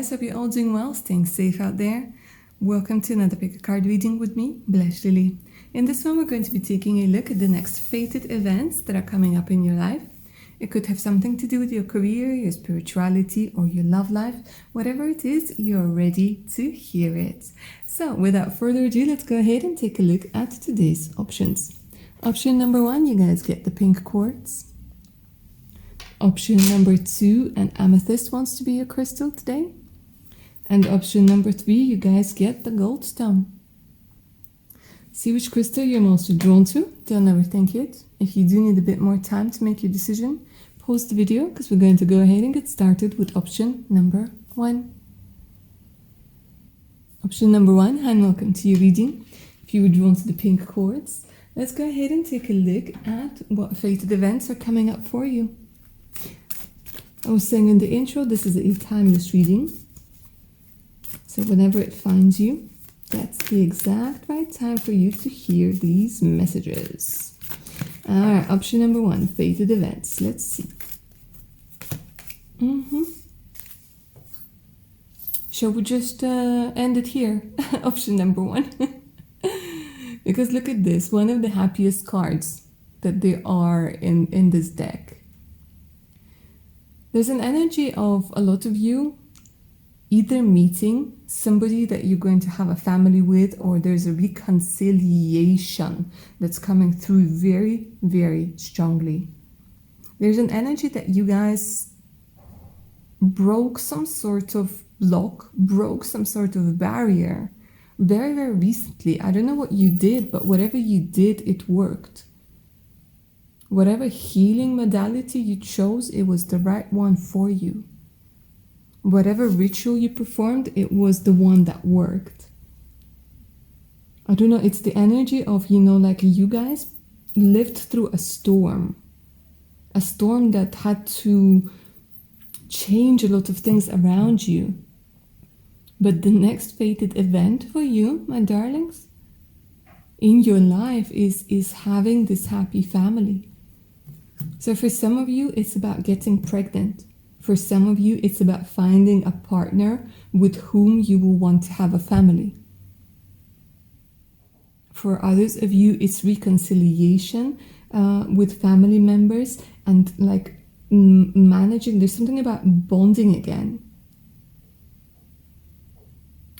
guys, hope you're all doing well, staying safe out there. Welcome to another pick a card reading with me, Blush Lily. In this one, we're going to be taking a look at the next fated events that are coming up in your life. It could have something to do with your career, your spirituality, or your love life. Whatever it is, you're ready to hear it. So without further ado, let's go ahead and take a look at today's options. Option number 1, you guys get the pink quartz. Option number 2, an amethyst wants to be your crystal today. And option number 3, you guys get the gold stone. See which crystal you're most drawn to. Don't overthink it. If you do need a bit more time to make your decision, pause the video because we're going to go ahead and get started with option number 1. Option number 1, and welcome to your reading. If you were drawn to the pink quartz, let's go ahead and take a look at what fated events are coming up for you. I was saying in the intro, this is a timeless reading. So whenever it finds you, that's the exact right time for you to hear these messages. Alright, option number 1, fated events. Let's see. Shall we just end it here? Option number 1. Because look at this, one of the happiest cards that there are in this deck. There's an energy of a lot of you either meeting somebody that you're going to have a family with, or there's a reconciliation that's coming through very, very strongly. There's an energy that you guys broke some sort of block, broke some sort of barrier very, very recently. I don't know what you did, but whatever you did, it worked. Whatever healing modality you chose, it was the right one for you. Whatever ritual you performed, it was the one that worked. I don't know, it's the energy of, like you guys lived through a storm that had to change a lot of things around you. But the next fated event for you, my darlings, in your life is having this happy family. So for some of you, it's about getting pregnant. For some of you, it's about finding a partner with whom you will want to have a family. For others of you, it's reconciliation with family members and managing. There's something about bonding again.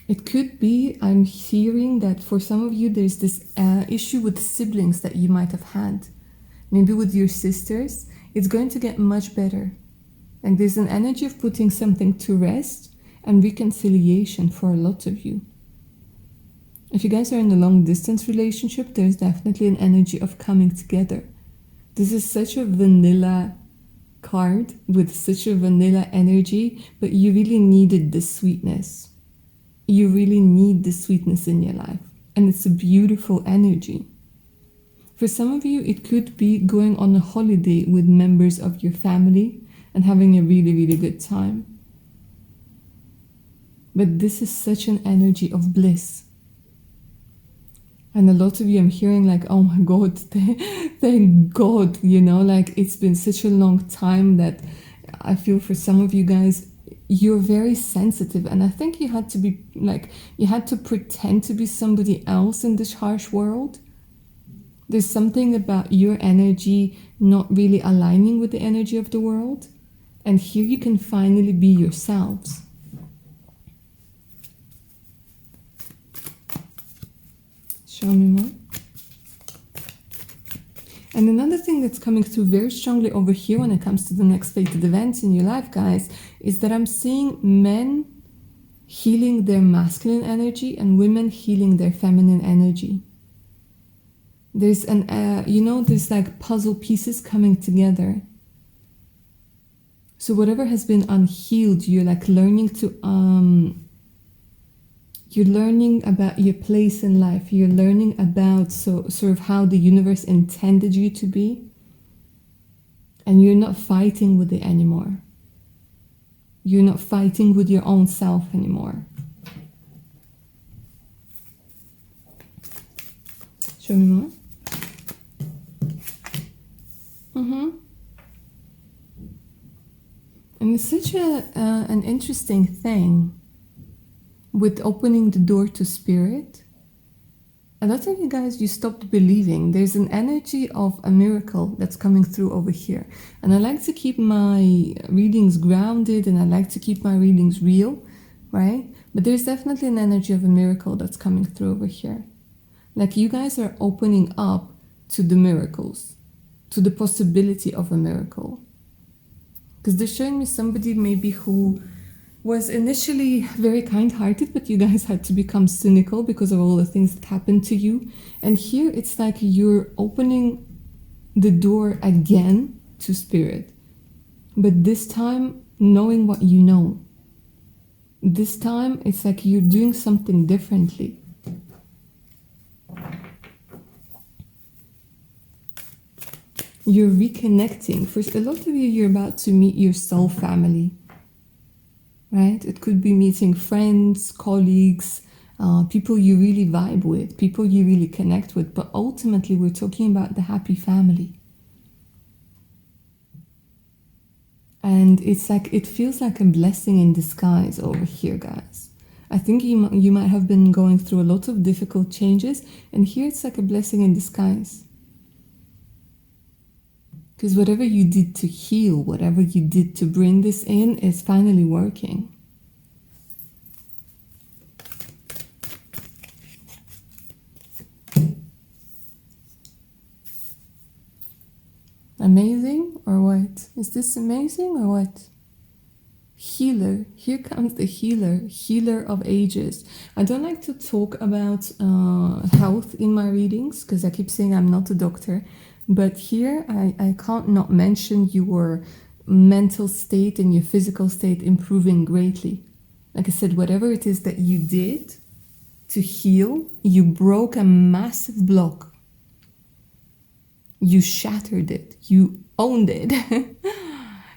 It could be, I'm hearing that for some of you, there's this issue with siblings that you might have had. Maybe with your sisters, it's going to get much better. And there's an energy of putting something to rest and reconciliation for a lot of you. If you guys are in a long distance relationship, there's definitely an energy of coming together. This is such a vanilla card with such a vanilla energy, but you really needed the sweetness. You really need the sweetness in your life. And it's a beautiful energy. For some of you, it could be going on a holiday with members of your family and having a really, really good time. But this is such an energy of bliss. And a lot of you, I'm hearing oh my God, thank God, it's been such a long time that I feel for some of you guys, you're very sensitive. And I think you had to be you had to pretend to be somebody else in this harsh world. There's something about your energy not really aligning with the energy of the world. And here you can finally be yourselves. Show me more. And another thing that's coming through very strongly over here when it comes to the next fated events in your life, guys, is that I'm seeing men healing their masculine energy and women healing their feminine energy. There's there's puzzle pieces coming together. So whatever has been unhealed, you're learning to, you're learning about your place in life. You're learning about sort of how the universe intended you to be. And you're not fighting with it anymore. You're not fighting with your own self anymore. Show me more. And it's such an interesting thing with opening the door to spirit, a lot of you guys, you stopped believing. There's an energy of a miracle that's coming through over here. And I like to keep my readings grounded, and I like to keep my readings real, right? But there's definitely an energy of a miracle that's coming through over here. Like you guys are opening up to the miracles, to the possibility of a miracle. Because they're showing me somebody maybe who was initially very kind-hearted, but you guys had to become cynical because of all the things that happened to you. And here it's like you're opening the door again to spirit. But this time, knowing what you know. This time, it's like you're doing something differently. You're reconnecting. For a lot of you, you're about to meet your soul family. Right? It could be meeting friends, colleagues, people you really vibe with, people you really connect with. But ultimately, we're talking about the happy family. And it's like, it feels like a blessing in disguise over here, guys. I think you might have been going through a lot of difficult changes. And here it's like a blessing in disguise. Because whatever you did to heal, whatever you did to bring this in is finally working. Amazing or what? Is this amazing or what? Healer. Here comes the healer. Healer of ages. I don't like to talk about health in my readings because I keep saying I'm not a doctor. But here, I can't not mention your mental state and your physical state improving greatly. Like I said, whatever it is that you did to heal, you broke a massive block. You shattered it. You owned it.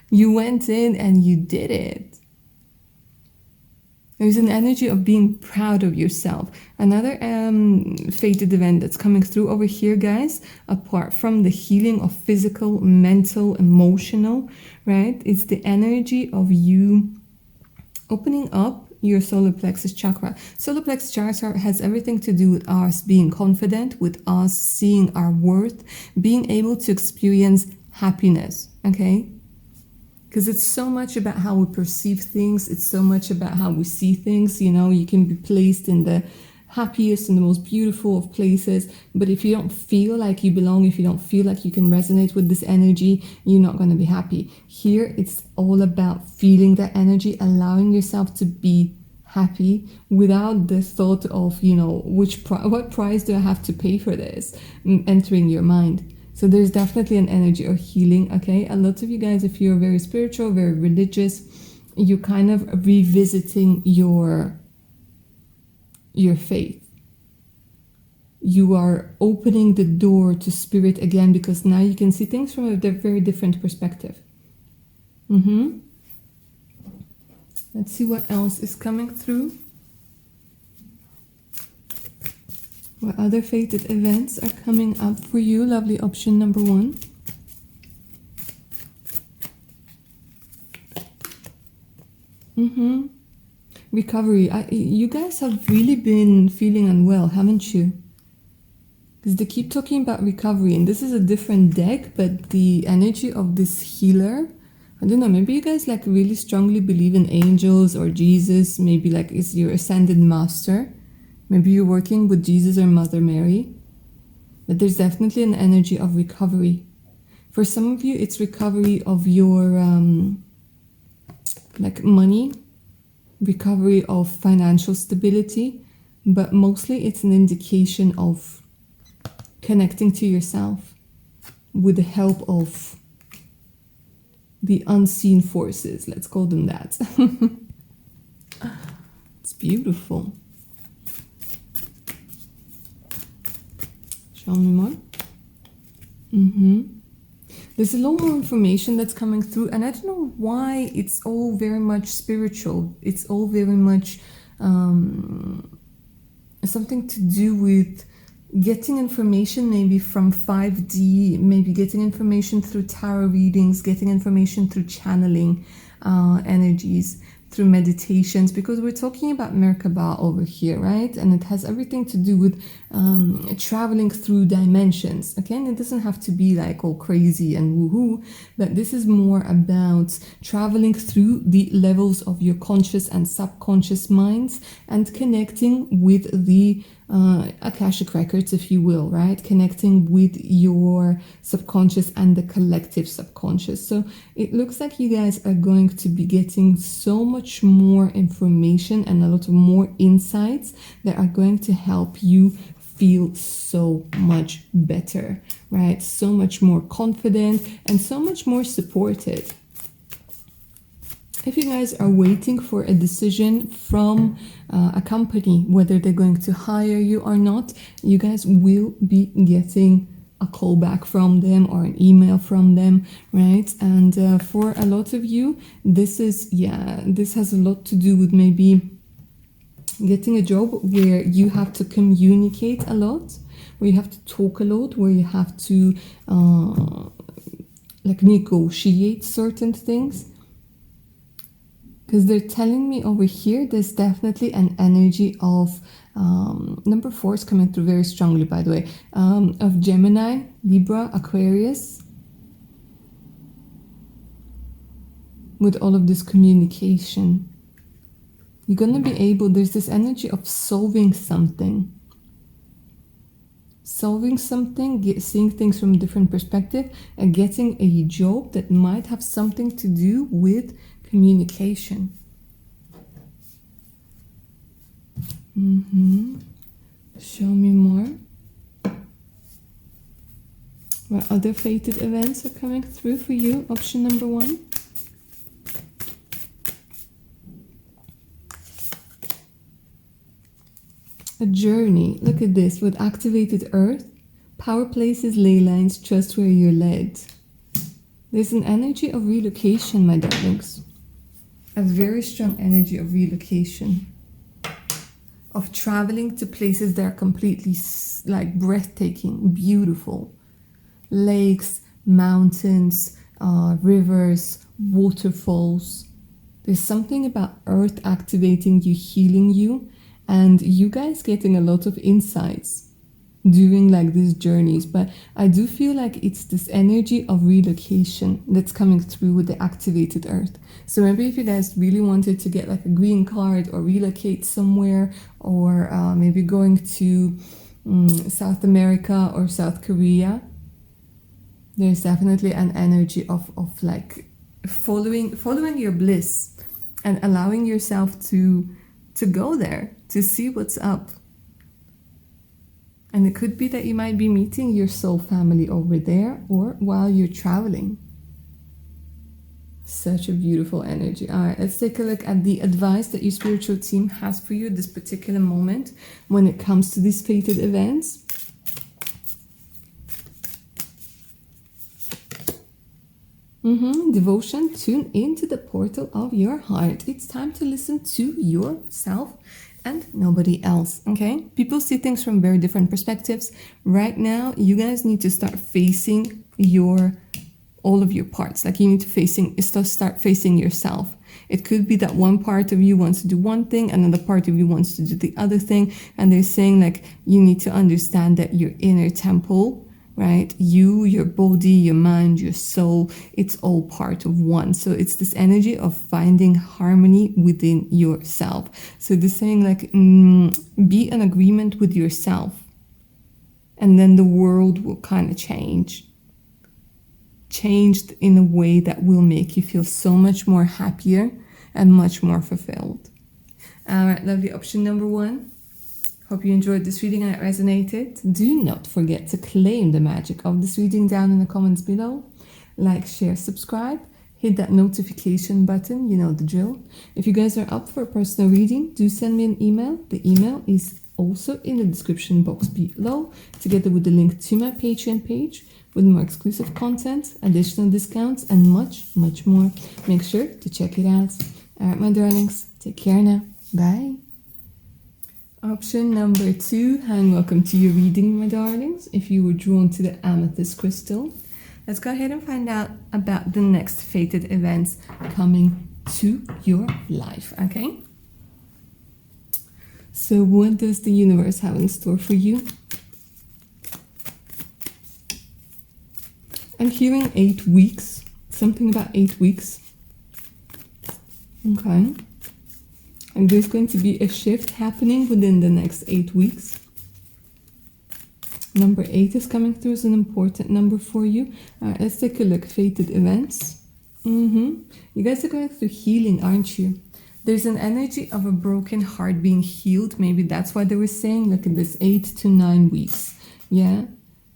You went in and you did it. There's an energy of being proud of yourself. Another fated event that's coming through over here, guys, apart from the healing of physical, mental, emotional, right? It's the energy of you opening up your solar plexus chakra. Solar plexus chakra has everything to do with us being confident, with us seeing our worth, being able to experience happiness, okay? Because it's so much about how we perceive things. It's so much about how we see things. You know, you can be placed in the happiest and the most beautiful of places. But if you don't feel like you belong, if you don't feel like you can resonate with this energy, you're not going to be happy. Here, it's all about feeling that energy, allowing yourself to be happy without the thought of, you know, what price do I have to pay for this entering your mind. So there's definitely an energy of healing, okay? A lot of you guys, if you're very spiritual, very religious, you're kind of revisiting your faith. You are opening the door to spirit again because now you can see things from a very different perspective. Let's see what else is coming through. What other fated events are coming up for you? Lovely option number 1. Recovery. You guys have really been feeling unwell, haven't you? Because they keep talking about recovery, and this is a different deck, but the energy of this healer, I don't know, maybe you guys like really strongly believe in angels or Jesus, maybe like is your ascended master. Maybe you're working with Jesus or Mother Mary, but there's definitely an energy of recovery. For some of you, it's recovery of your like money, recovery of financial stability, but mostly it's an indication of connecting to yourself with the help of the unseen forces. Let's call them that. It's beautiful. Show me more. There's a lot more information that's coming through, and I don't know why it's all very much spiritual. It's all very much something to do with getting information maybe from 5D, maybe getting information through tarot readings, getting information through channeling energies. through meditations, because we're talking about Merkaba over here, right? And it has everything to do with traveling through dimensions, okay? And it doesn't have to be like all crazy and woohoo, but this is more about traveling through the levels of your conscious and subconscious minds and connecting with the Akashic records, if you will, right? Connecting with your subconscious and the collective subconscious. So it looks like you guys are going to be getting so much more information and a lot of more insights that are going to help you feel so much better, right? So much more confident and so much more supported. If you guys are waiting for a decision from a company, whether they're going to hire you or not, you guys will be getting a call back from them or an email from them, right? And for a lot of you, this has a lot to do with maybe getting a job where you have to communicate a lot, where you have to talk a lot, where you have to like negotiate certain things. Because they're telling me over here, there's definitely an energy of, number 4 is coming through very strongly, by the way, of Gemini, Libra, Aquarius, with all of this communication. You're going to be able, there's this energy of solving something. Solving something, seeing things from a different perspective, and getting a job that might have something to do with communication. Show me more. What other fated events are coming through for you? Option number 1. A journey. Look at this. With activated earth, power places, ley lines, trust where you're led. There's an energy of relocation, my darlings. A very strong energy of relocation, of traveling to places that are completely like breathtaking, beautiful. Lakes, mountains, rivers, waterfalls. There's something about earth activating you, healing you, and you guys getting a lot of insights during like these journeys. But I do feel like it's this energy of relocation that's coming through with the activated earth. So maybe if you guys really wanted to get like a green card or relocate somewhere, or maybe going to South America or South Korea, there's definitely an energy of like following your bliss and allowing yourself to go there, to see what's up. And it could be that you might be meeting your soul family over there or while you're traveling. Such a beautiful energy. All right, let's take a look at the advice that your spiritual team has for you this particular moment when it comes to these fated events. Devotion, tune into the portal of your heart. It's time to listen to yourself and nobody else, okay? People see things from very different perspectives. Right now, you guys need to start facing all of your parts. Like you need to start facing yourself. It could be that one part of you wants to do one thing, another part of you wants to do the other thing. And they're saying like, you need to understand that your inner temple, right? Your body, your mind, your soul, it's all part of one. So it's this energy of finding harmony within yourself. So they're saying like, be in agreement with yourself. And then the world will kind of changed in a way that will make you feel so much more happier and much more fulfilled. All right, lovely. Option number 1. Hope you enjoyed this reading and it resonated. Do not forget to claim the magic of this reading down in the comments below. Like, share, subscribe. Hit that notification button, you know the drill. If you guys are up for a personal reading, do send me an email. The email is also in the description box below, together with the link to my Patreon page with more exclusive content, additional discounts, and much, much more. Make sure to check it out. All right, my darlings, take care now. Bye. Option number 2, and welcome to your reading, my darlings. If you were drawn to the amethyst crystal, let's go ahead and find out about the next fated events coming to your life, okay? So what does the universe have in store for you? I'm hearing 8 weeks, something about 8 weeks. Okay. And there's going to be a shift happening within the next 8 weeks. Number 8 is coming through as an important number for you. Let's take a look. Fated events. You guys are going through healing, aren't you? There's an energy of a broken heart being healed. Maybe that's why they were saying, look at this, 8 to 9 weeks. Yeah,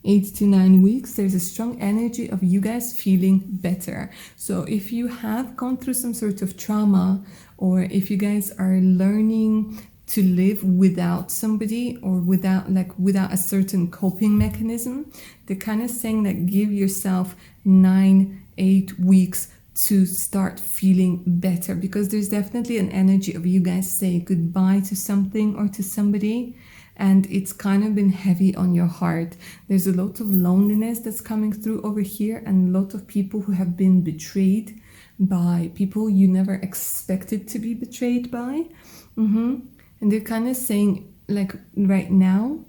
8 to 9 weeks. There's a strong energy of you guys feeling better. So if you have gone through some sort of trauma, or if you guys are learning to live without somebody, or without a certain coping mechanism, they're kind of saying that give yourself 9-8 weeks to start feeling better, because there's definitely an energy of you guys say goodbye to something or to somebody, and it's kind of been heavy on your heart. There's a lot of loneliness that's coming through over here, and a lot of people who have been betrayed by people you never expected to be betrayed by. And they're kind of saying, like, right now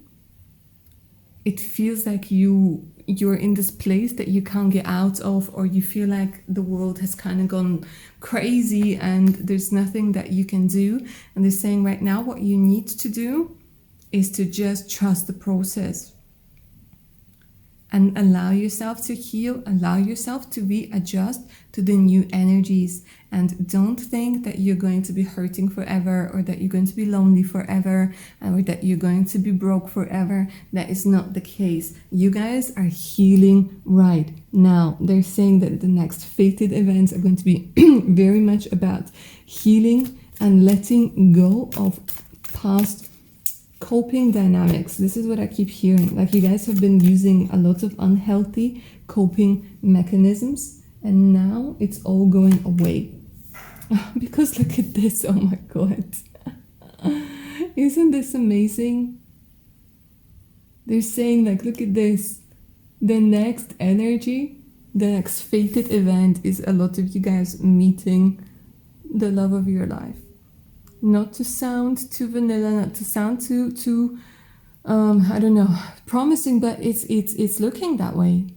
it feels like you're in this place that you can't get out of, or you feel like the world has kind of gone crazy and there's nothing that you can do. And they're saying right now what you need to do is to just trust the process and allow yourself to heal, allow yourself to readjust to the new energies. And don't think that you're going to be hurting forever, or that you're going to be lonely forever, or that you're going to be broke forever. That is not the case. You guys are healing right now. They're saying that the next fated events are going to be very much about healing and letting go of past coping dynamics. This is what I keep hearing. Like, you guys have been using a lot of unhealthy coping mechanisms, and now it's all going away. Because look at this, oh my god. Isn't this amazing? They're saying, like, look at this. The next energy, the next fated event is a lot of you guys meeting the love of your life. Not to sound too vanilla, not to sound too I don't know, promising, but it's looking that way,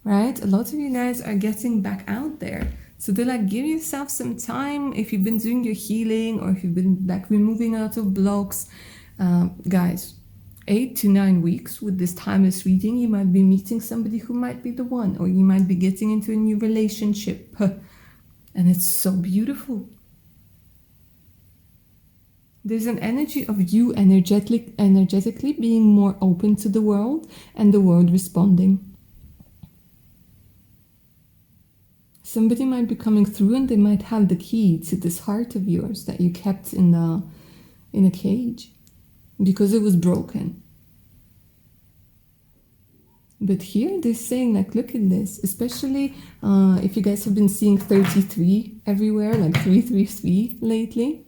right? A lot of you guys are getting back out there. So they're like, give yourself some time. If you've been doing your healing, or if you've been like removing out of blocks, guys, 8 to 9 weeks with this timeless reading, you might be meeting somebody who might be the one, or you might be getting into a new relationship. And it's so beautiful. There's an energy of you energetically being more open to the world, and the world responding. Somebody might be coming through, and they might have the key to this heart of yours that you kept in a cage because it was broken. But here they're saying, like, look at this, especially if you guys have been seeing 33 everywhere, like 333 lately,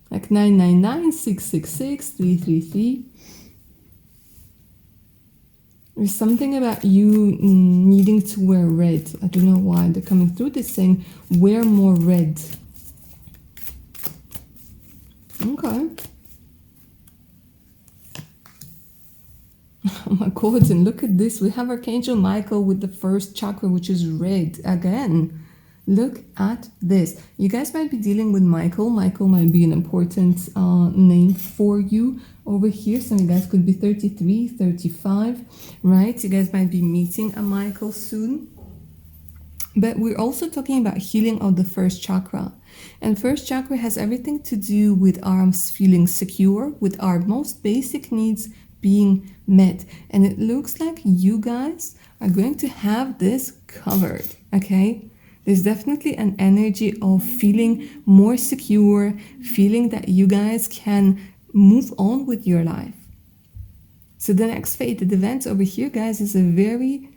like 999, 666, 333. There's something about you needing to wear red. I don't know why they're coming through this saying, wear more red. Okay. Oh my god, and look at this. We have Archangel Michael with the first chakra, which is red again. Look at this. You guys might be dealing with Michael. Michael might be an important name for you over here. Some of you guys could be 33, 35, right? You guys might be meeting a Michael soon. But we're also talking about healing of the first chakra. And first chakra has everything to do with us feeling secure, with our most basic needs being met. And it looks like you guys are going to have this covered, okay? There's definitely an energy of feeling more secure, feeling that you guys can move on with your life. So the next fated event over here, guys, is a very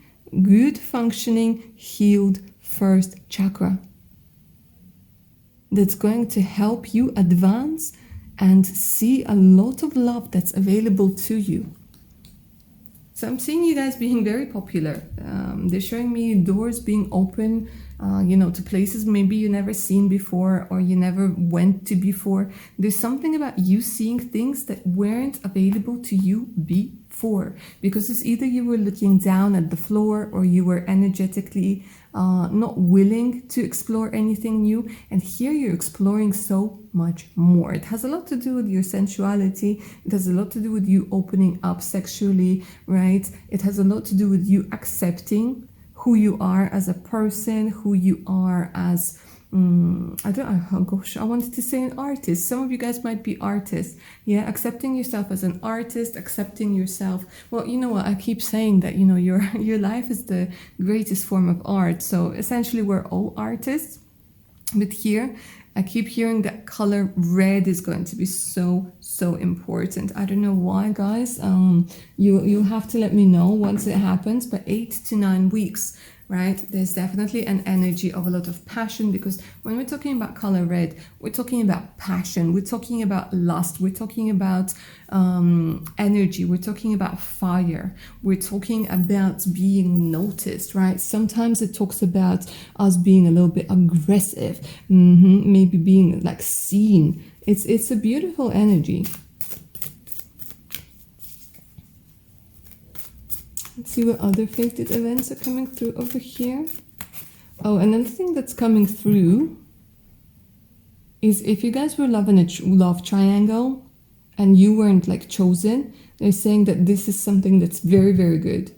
good functioning, healed first chakra that's going to help you advance and see a lot of love that's available to you. So I'm seeing you guys being very popular. They're showing me doors being open, you know, to places maybe you never seen before or you never went to before. There's something about you seeing things that weren't available to you before, because it's either you were looking down at the floor or you were energetically not willing to explore anything new, and here you're exploring so much more. It has a lot to do with your sensuality. It has a lot to do with you opening up sexually, right? It has a lot to do with you accepting who you are as a person, who you are as I don't know, oh gosh, I wanted to say an artist. Some of you guys might be artists. Yeah, accepting yourself as an artist, accepting yourself. Well, you know what, I keep saying that, you know, your life is the greatest form of art. So essentially we're all artists. But here, I keep hearing that color red is going to be so important. I don't know why, guys. You have to let me know once it happens, but 8 to 9 weeks, right? There's definitely an energy of a lot of passion, because when we're talking about color red, we're talking about passion, we're talking about lust, we're talking about energy, we're talking about fire, we're talking about being noticed, right? Sometimes it talks about us being a little bit aggressive, maybe being like seen. It's a beautiful energy. Let's see what other fated events are coming through over here. Oh, another thing that's coming through is if you guys were loving a love triangle and you weren't like chosen, they're saying that this is something that's very, very good,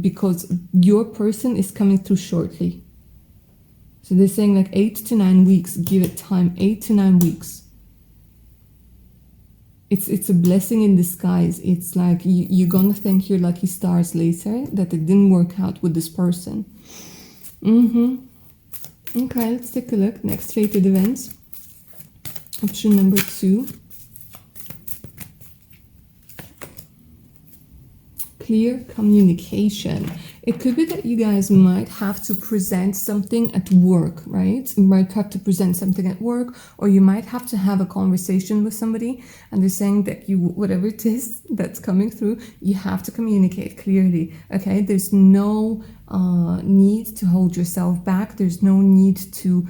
because your person is coming through shortly. So they're saying like 8 to 9 weeks, give it time, 8 to 9 weeks. It's a blessing in disguise. It's like you're gonna thank your lucky stars later that it didn't work out with this person. Okay, let's take a look. Next fated events. Option number 2. Clear communication. It could be that you guys might have to present something at work, right? You might have to present something at work, or you might have to have a conversation with somebody, and they're saying that you, whatever it is that's coming through, you have to communicate clearly, okay? There's no need to hold yourself back. There's no need to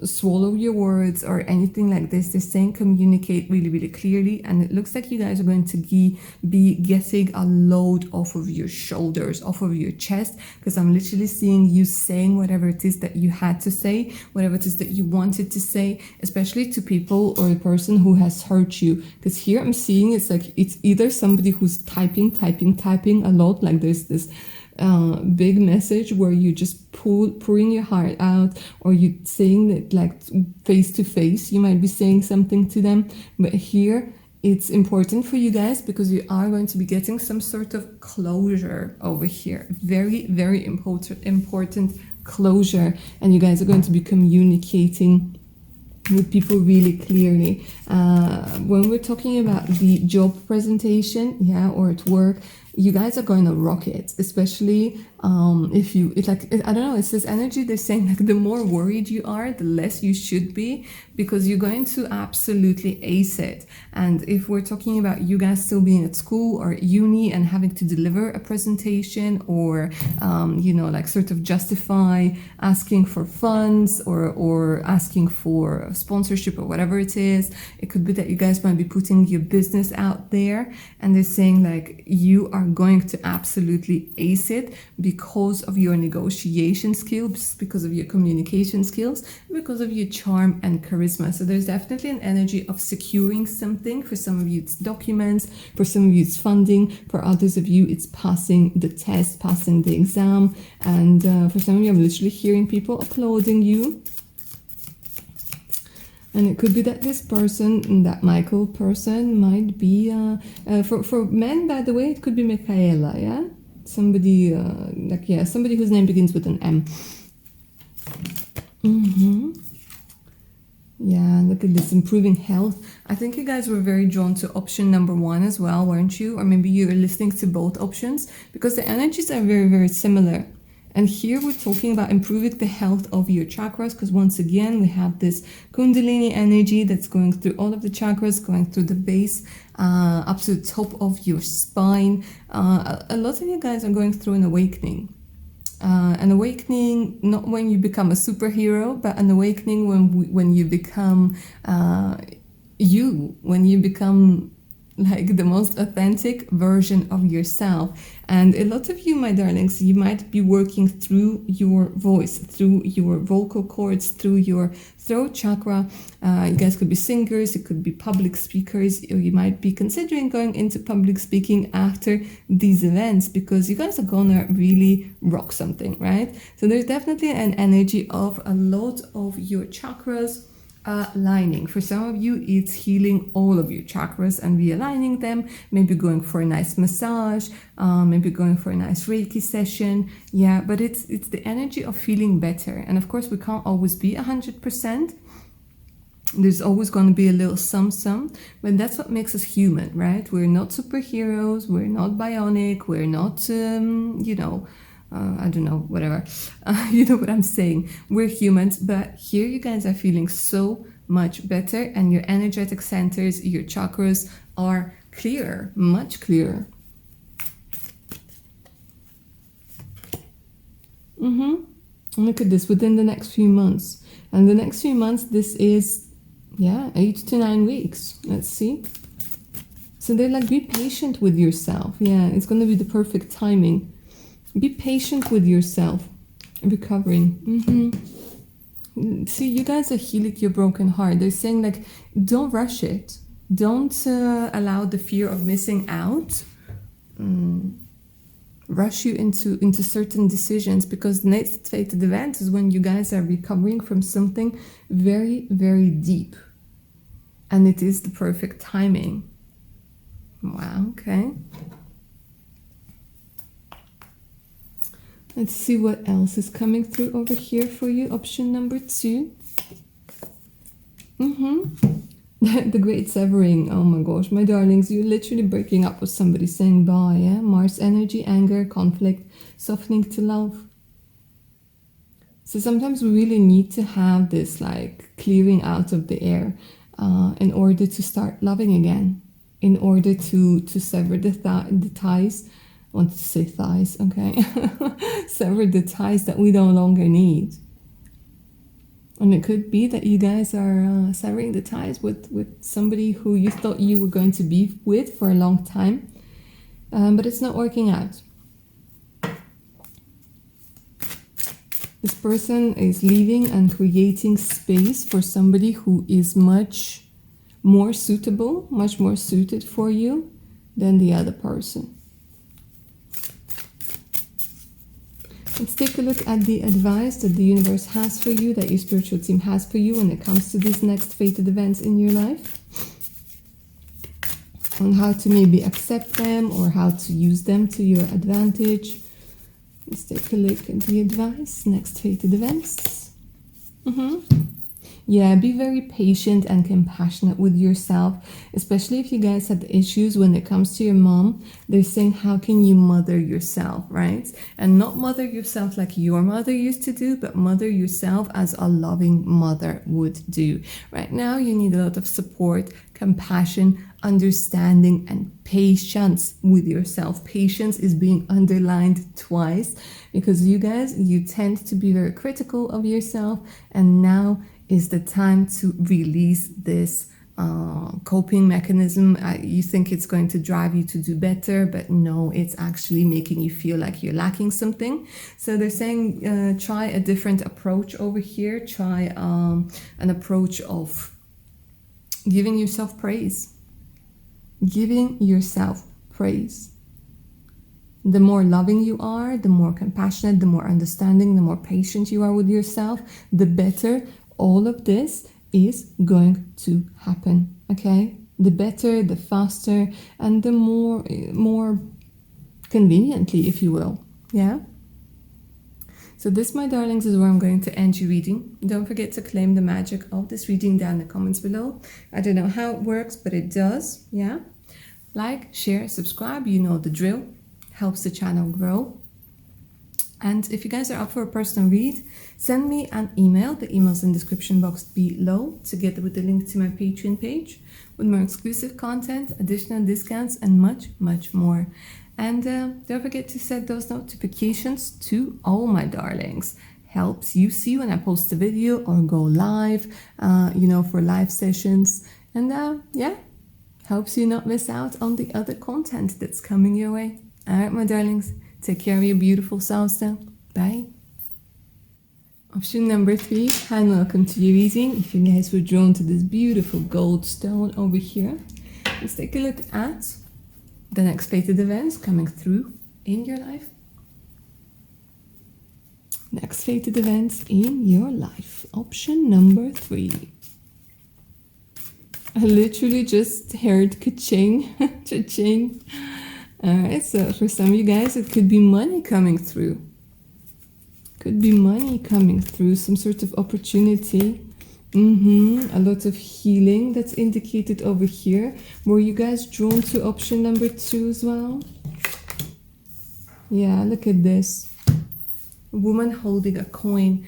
swallow your words or anything like this. They're saying communicate really, really clearly, and it looks like you guys are going to be getting a load off of your shoulders, off of your chest, because I'm literally seeing you saying whatever it is that you had to say, whatever it is that you wanted to say, especially to people or a person who has hurt you. Because here I'm seeing it's like it's either somebody who's typing a lot, like there's this big message where you just pouring your heart out, or you saying it like face to face. You might be saying something to them, but here it's important for you guys because you are going to be getting some sort of closure over here. Very, very important closure, and you guys are going to be communicating with people really clearly. When we're talking about the job presentation, yeah, or at work, you guys are going to rock it, especially it's like, I don't know, it's this energy. They're saying like the more worried you are, the less you should be, because you're going to absolutely ace it. And if we're talking about you guys still being at school or uni and having to deliver a presentation, or you know, like sort of justify asking for funds or asking for sponsorship or whatever it is, it could be that you guys might be putting your business out there, and they're saying like you are going to absolutely ace it because of your negotiation skills, because of your communication skills, because of your charm and charisma. So there's definitely an energy of securing something. For some of you it's documents, for some of you it's funding, for others of you it's passing the test, passing the exam, and for some of you I'm literally hearing people applauding you. And it could be that this person, that Michael person, might be, for men, by the way, it could be Michaela, yeah? Somebody, like, yeah, somebody whose name begins with an M. Yeah, look at this, improving health. I think you guys were very drawn to option number 1 as well, weren't you? Or maybe you're listening to both options, because the energies are very, very similar. And here we're talking about improving the health of your chakras, because once again, we have this Kundalini energy that's going through all of the chakras, going through the base, up to the top of your spine. A lot of you guys are going through an awakening. An awakening, not when you become a superhero, but an awakening when you become when you become like the most authentic version of yourself. And a lot of you, my darlings, you might be working through your voice, through your vocal cords, through your throat chakra. You guys could be singers, it could be public speakers, or you might be considering going into public speaking after these events, because you guys are gonna really rock something, right? So there's definitely an energy of a lot of your chakras aligning. For some of you, it's healing all of your chakras and realigning them, maybe going for a nice massage, maybe going for a nice Reiki session. Yeah, but it's the energy of feeling better. And of course, we can't always be 100%. There's always going to be a little some, but that's what makes us human, right? We're not superheroes, we're not bionic, we're not, I don't know, whatever. You know what I'm saying? We're humans, but here you guys are feeling so much better, and your energetic centers, your chakras are clearer, much clearer. Look at this, within the next few months. And the next few months, this is, 8 to 9 weeks. Let's see. So they're like, be patient with yourself. Yeah, it's going to be the perfect timing. Be patient with yourself. Recovering. See, you guys are healing your broken heart. They're saying, like, don't rush it. Don't allow the fear of missing out rush you into certain decisions, because the next fated event is when you guys are recovering from something very, very deep. And it is the perfect timing. Wow, okay. Let's see what else is coming through over here for you. Option number 2. The great severing. Oh my gosh, my darlings, you're literally breaking up with somebody, saying bye. Yeah? Mars energy, anger, conflict, softening to love. So sometimes we really need to have this like clearing out of the air in order to start loving again, in order to sever the ties. I wanted to say thighs, okay? Sever the ties that we no longer need. And it could be that you guys are severing the ties with somebody who you thought you were going to be with for a long time, but it's not working out. This person is leaving and creating space for somebody who is much more suitable, much more suited for you than the other person. Let's take a look at the advice that the universe has for you, that your spiritual team has for you when it comes to these next fated events in your life. On how to maybe accept them or how to use them to your advantage. Let's take a look at the advice, next fated events. Yeah, be very patient and compassionate with yourself, especially if you guys had issues when it comes to your mom. They're saying, how can you mother yourself, right? And not mother yourself like your mother used to do, but mother yourself as a loving mother would do. Right now, you need a lot of support, compassion, understanding, and patience with yourself. Patience is being underlined twice, because you guys, you tend to be very critical of yourself, and now is the time to release this coping mechanism. You think it's going to drive you to do better, but no, it's actually making you feel like you're lacking something. So they're saying try a different approach over here. Try an approach of giving yourself praise. Giving yourself praise. The more loving you are, the more compassionate, the more understanding, the more patient you are with yourself, the better all of this is going to happen, okay? The better, the faster, and the more conveniently, if you will, yeah? So this, my darlings, is where I'm going to end your reading. Don't forget to claim the magic of this reading down in the comments below. I don't know how it works, but it does, yeah? Like, share, subscribe, you know the drill. Helps the channel grow. And if you guys are up for a personal read, send me an email. The email's in the description box below, together with the link to my Patreon page, with more exclusive content, additional discounts, and much, much more. And don't forget to set those notifications to all my darlings. Helps you see when I post a video or go live, for live sessions. And yeah, helps you not miss out on the other content that's coming your way. All right, my darlings, take care of your beautiful selves now. Bye. Option number 3, hi and welcome to your reading. If you guys were drawn to this beautiful gold stone over here, let's take a look at the next fated events coming through in your life. Next fated events in your life. Option number 3. I literally just heard ka-ching, cha-ching. Alright, so for some of you guys, it could be money coming through. Could be money coming through, some sort of opportunity. A lot of healing that's indicated over here. Were you guys drawn to option number 2 as well? Yeah, look at this. A woman holding a coin.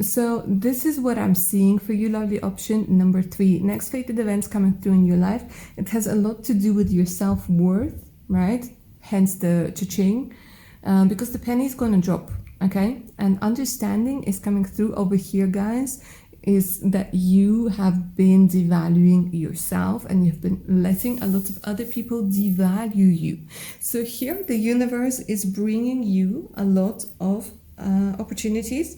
So this is what I'm seeing for you, lovely. Option number 3. Next fated events coming through in your life. It has a lot to do with your self-worth, right? Hence the cha-ching. Because the penny is going to drop, okay? And understanding is coming through over here, guys, is that you have been devaluing yourself and you've been letting a lot of other people devalue you. So here the universe is bringing you a lot of opportunities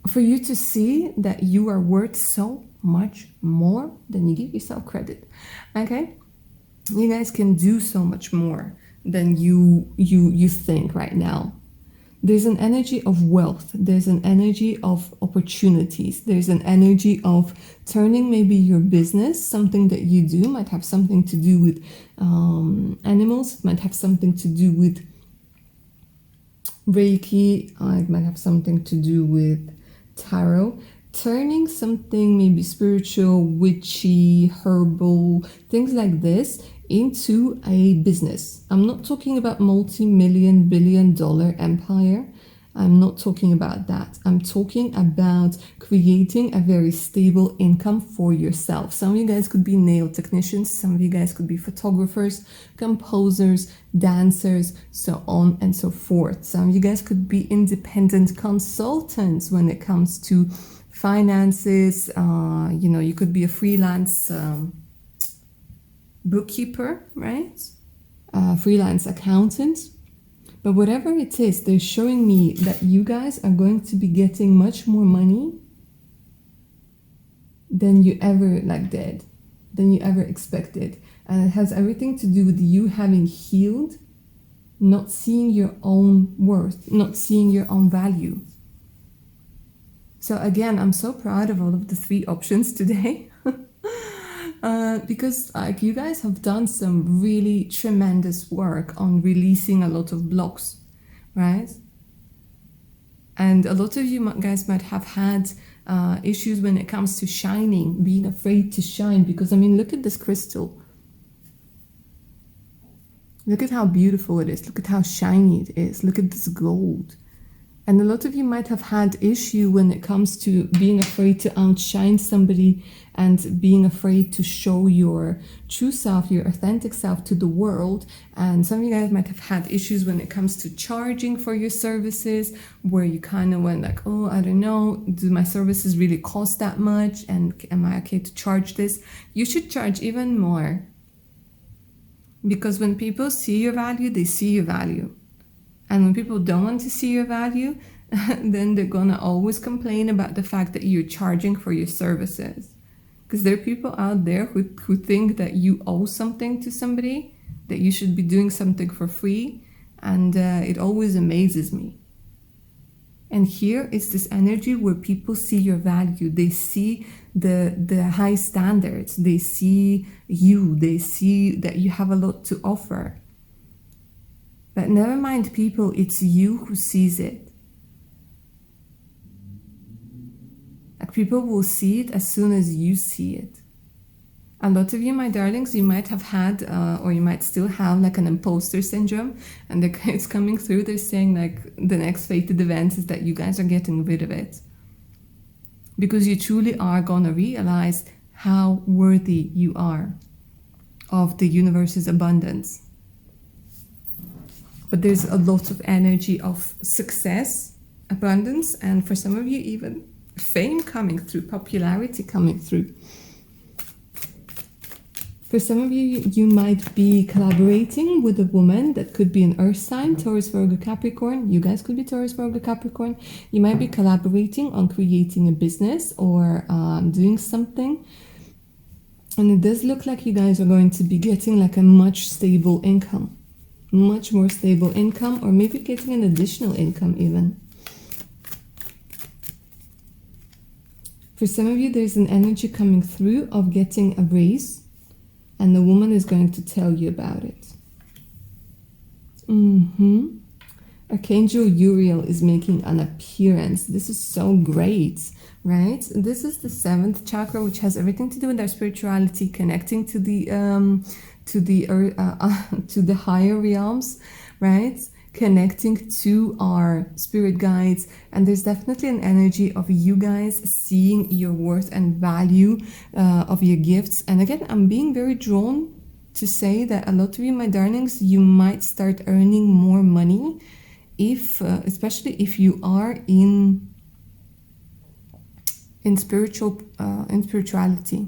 for you to see that you are worth so much more than you give yourself credit, okay? You guys can do so much more than you think right now. There's an energy of wealth. There's an energy of opportunities. There's an energy of turning maybe your business, something that you do, might have something to do with animals, might have something to do with Reiki, it might have something to do with tarot. Turning something maybe spiritual, witchy, herbal, things like this into a business. I'm not talking about multi-million, billion-dollar empire. I'm not talking about that. I'm talking about creating a very stable income for yourself. Some of you guys could be nail technicians. Some of you guys could be photographers, composers, dancers, so on and so forth. Some of you guys could be independent consultants when it comes to finances. You could be a freelance bookkeeper, right? Freelance accountant. But whatever it is, they're showing me that you guys are going to be getting much more money than you ever did, than you ever expected. And it has everything to do with you having healed, not seeing your own worth, not seeing your own value. So again, I'm so proud of all of the 3 options today. Because you guys have done some really tremendous work on releasing a lot of blocks, right? And a lot of you guys might have had issues when it comes to shining, being afraid to shine. Because look at this crystal. Look at how beautiful it is. Look at how shiny it is. Look at this gold. And a lot of you might have had issue when it comes to being afraid to outshine somebody and being afraid to show your true self, your authentic self to the world. And some of you guys might have had issues when it comes to charging for your services, where you kind of went oh, I don't know, do my services really cost that much? And am I okay to charge this? You should charge even more. Because when people see your value, they see your value. And when people don't want to see your value, then they're gonna always complain about the fact that you're charging for your services. Because there are people out there who think that you owe something to somebody, that you should be doing something for free, and it always amazes me. And here is this energy where people see your value. They see the high standards. They see you. They see that you have a lot to offer. But never mind people, it's you who sees it. People will see it as soon as you see it. A lot of you, my darlings, you might have had or you might still have like an imposter syndrome, and it's coming through. They're saying like the next fated event is that you guys are getting rid of it, because you truly are going to realize how worthy you are of the universe's abundance. But there's a lot of energy of success, abundance, and for some of you even fame coming through, popularity coming through. For some of you, you might be collaborating with a woman that could be an earth sign, Taurus, Virgo, Capricorn. You guys could be Taurus, Virgo, Capricorn. You might be collaborating on creating a business or doing something. And it does look like you guys are going to be getting like a much stable income. Much more stable income, or maybe getting an additional income even. For some of you, there's an energy coming through of getting a raise. And the woman is going to tell you about it. Archangel Uriel is making an appearance. This is so great, right? This is the 7th chakra, which has everything to do with our spirituality, connecting to the higher realms, right? Connecting to our spirit guides. And there's definitely an energy of you guys seeing your worth and value of your gifts. And again, I'm being very drawn to say that a lot of you, my darlings, you might start earning more money if especially if you are in spirituality,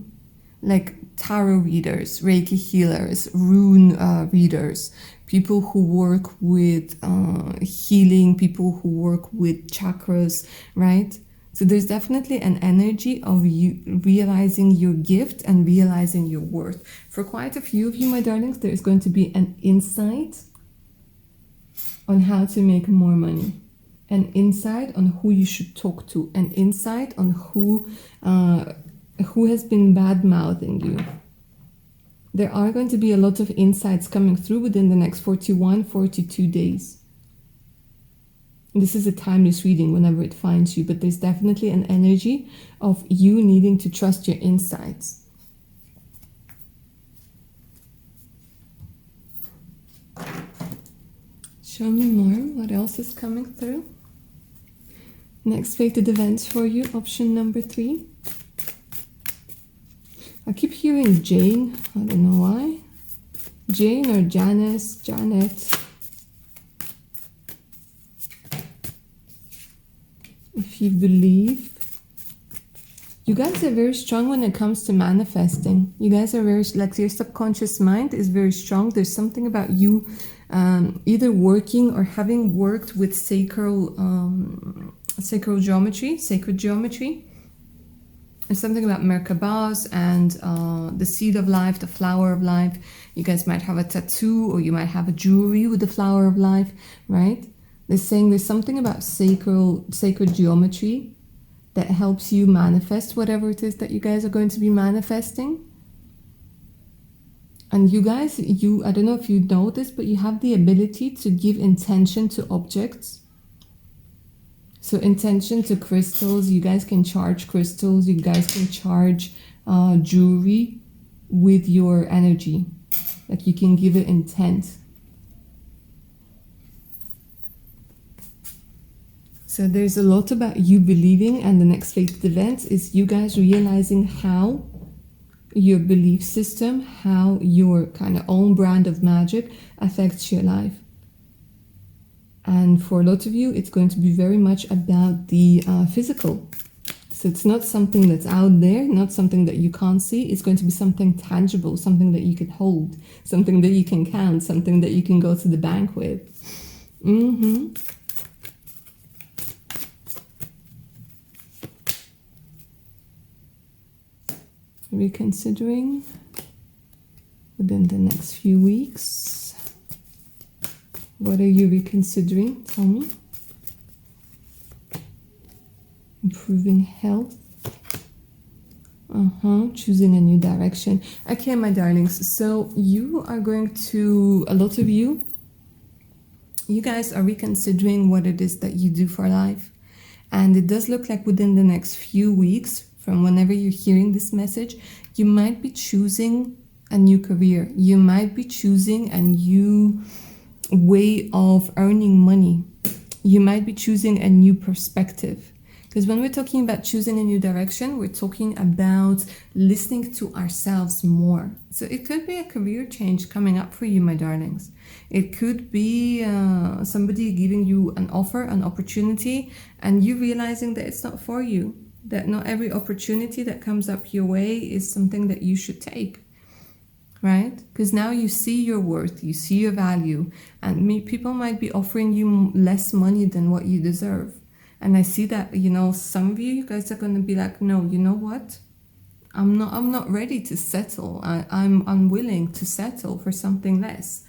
like tarot readers, Reiki healers, rune readers, people who work with healing, people who work with chakras, right? So there's definitely an energy of you realizing your gift and realizing your worth. For quite a few of you, my darlings, there is going to be an insight on how to make more money, an insight on who you should talk to, an insight on who has been bad-mouthing you. There are going to be a lot of insights coming through within the next 41, 42 days. This is a timeless reading whenever it finds you, but there's definitely an energy of you needing to trust your insights. Show me more. What else is coming through? Next fated events for you, option number 3. I keep hearing Jane. I don't know why. Jane or Janice, Janet. If you believe. You guys are very strong when it comes to manifesting. You guys are very, like, your subconscious mind is very strong. There's something about you either working or having worked with sacred geometry. There's something about Merkabahs and the seed of life, the flower of life. You guys might have a tattoo, or you might have a jewelry with the flower of life, right? They're saying there's something about sacred geometry that helps you manifest whatever it is that you guys are going to be manifesting. And you guys, I don't know if you know this, but you have the ability to give intention to objects. So intention to crystals, you guys can charge crystals, you guys can charge jewelry with your energy. Like, you can give it intent. So there's a lot about you believing, and the next fated event is you guys realizing how your belief system, how your kind of own brand of magic affects your life. And for a lot of you, it's going to be very much about the physical. So it's not something that's out there, not something that you can't see. It's going to be something tangible, something that you can hold, something that you can count, something that you can go to the bank with. Reconsidering within the next few weeks. What are you reconsidering? Tell me. Improving health. Choosing a new direction. Okay, my darlings. So you are going to, a lot of you guys are reconsidering what it is that you do for life. And it does look like within the next few weeks, from whenever you're hearing this message, you might be choosing a new career. You might be choosing a new way of earning money. You might be choosing a new perspective. Because when we're talking about choosing a new direction, we're talking about listening to ourselves more. So it could be a career change coming up for you, my darlings. It could be somebody giving you an offer, an opportunity, and you realizing that it's not for you. That not every opportunity that comes up your way is something that you should take. Right? Because now you see your worth, you see your value, and people might be offering you less money than what you deserve. And I see that, some of you guys are going to be like, no, you know what? I'm not ready to settle. I'm unwilling to settle for something less.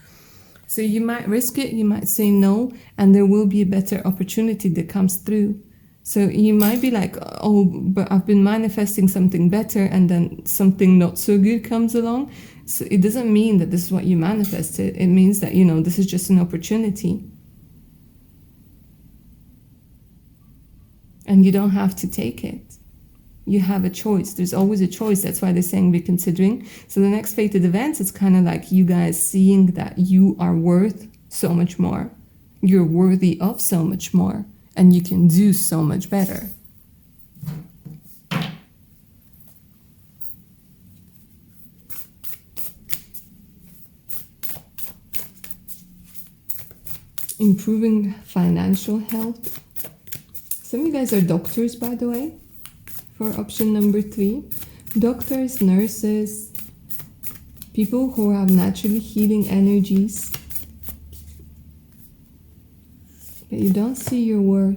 So you might risk it, you might say no, and there will be a better opportunity that comes through. So you might be like, oh, but I've been manifesting something better, and then something not so good comes along. So it doesn't mean that this is what you manifested. It means that, this is just an opportunity. And you don't have to take it. You have a choice. There's always a choice. That's why they're saying reconsidering. So the next fated events, it's kind of like you guys seeing that you are worth so much more. You're worthy of so much more. And you can do so much better. Improving financial health. Some of you guys are doctors, by the way, for option number 3. Doctors, nurses, people who have naturally healing energies. But you don't see your worth.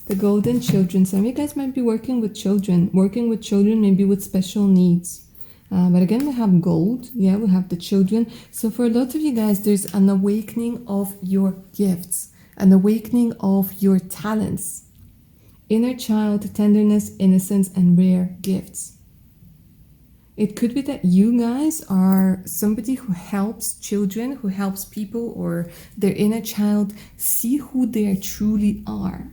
The golden children. Some of you guys might be working with children. Working with children, maybe with special needs. But again, we have gold. Yeah, we have the children. So for a lot of you guys, there's an awakening of your gifts. An awakening of your talents. Inner child, tenderness, innocence, and rare gifts. It could be that you guys are somebody who helps children, who helps people or their inner child see who they truly are.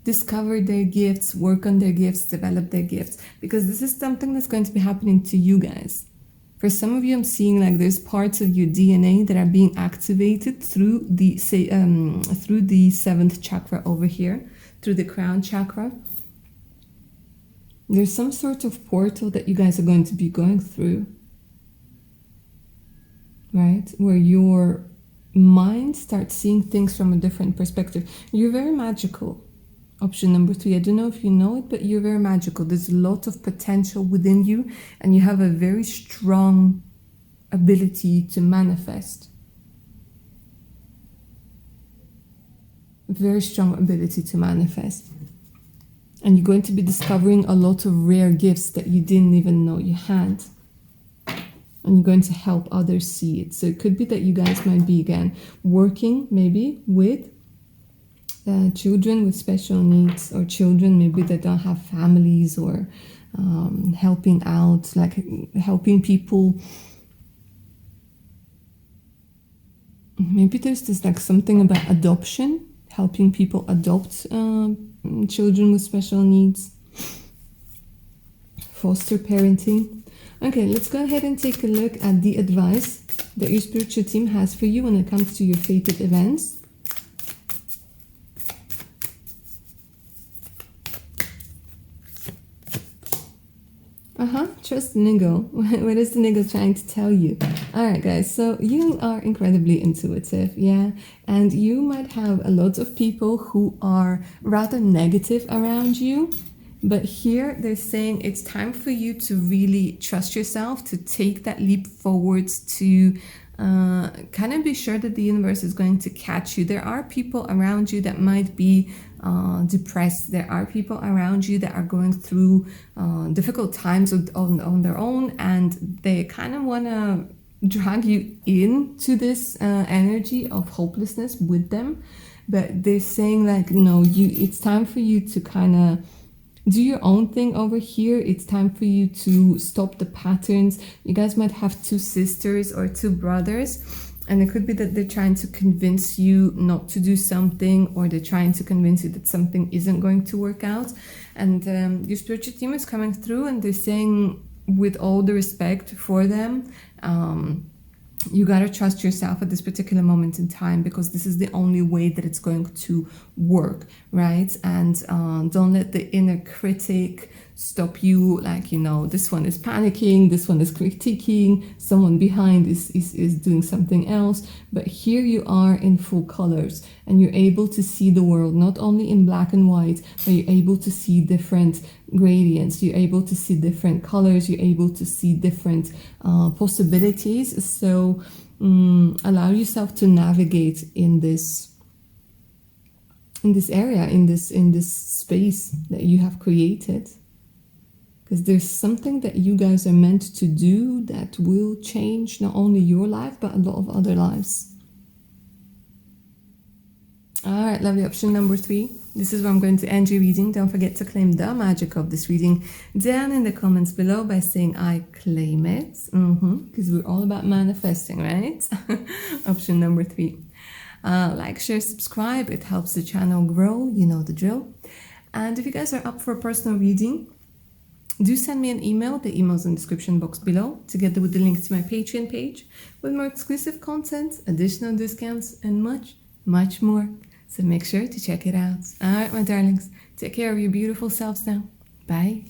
Discover their gifts, work on their gifts, develop their gifts. Because this is something that's going to be happening to you guys. For some of you, I'm seeing like there's parts of your DNA that are being activated through the 7th chakra over here. Through the crown chakra. There's some sort of portal that you guys are going to be going through, right? Where your mind starts seeing things from a different perspective. You're very magical. Option number 3. I don't know if you know it, but you're very magical. There's a lot of potential within you, and you have a very strong ability to manifest. Very strong ability to manifest. And you're going to be discovering a lot of rare gifts that you didn't even know you had. And you're going to help others see it. So it could be that you guys might be, again, working maybe with children with special needs, or children maybe that don't have families, or helping out, like helping people. Maybe there's this like something about adoption. Helping people adopt children with special needs. Foster parenting. Okay, let's go ahead and take a look at the advice that your spiritual team has for you when it comes to your fated events. Trust the niggle. What is the niggle trying to tell you? Alright guys, so you are incredibly intuitive, yeah? And you might have a lot of people who are rather negative around you. But here they're saying it's time for you to really trust yourself, to take that leap forwards, to kind of be sure that the universe is going to catch you. There are people around you that might be depressed. There are people around you that are going through difficult times on their own, and they kind of want to drag you into this energy of hopelessness with them. But they're saying like, no, it's time for you to kind of do your own thing over here. It's time for you to stop the patterns. You guys might have 2 sisters or 2 brothers. And it could be that they're trying to convince you not to do something, or they're trying to convince you that something isn't going to work out. And your spiritual team is coming through, and they're saying, with all the respect for them, you got to trust yourself at this particular moment in time, because this is the only way that it's going to work, right? And don't let the inner critic stop you, like, you know, this one is panicking, this one is critiquing, someone behind is doing something else. But here you are in full colors, and you're able to see the world not only in black and white, but you're able to see different gradients, you're able to see different colors, you're able to see different possibilities. So allow yourself to navigate in this area, in this space that you have created, because there's something that you guys are meant to do that will change not only your life but a lot of other lives. All right, lovely. Option number 3. This is where I'm going to end your reading. Don't forget to claim the magic of this reading down in the comments below by saying I claim it, because we're all about manifesting, right? Option number 3. Like, share, subscribe. It helps the channel grow. You know the drill. And if you guys are up for a personal reading, do send me an email. The email's in the description box below, together with the link to my Patreon page with more exclusive content, additional discounts, and much, much more. So make sure to check it out. All right, my darlings, take care of your beautiful selves now. Bye.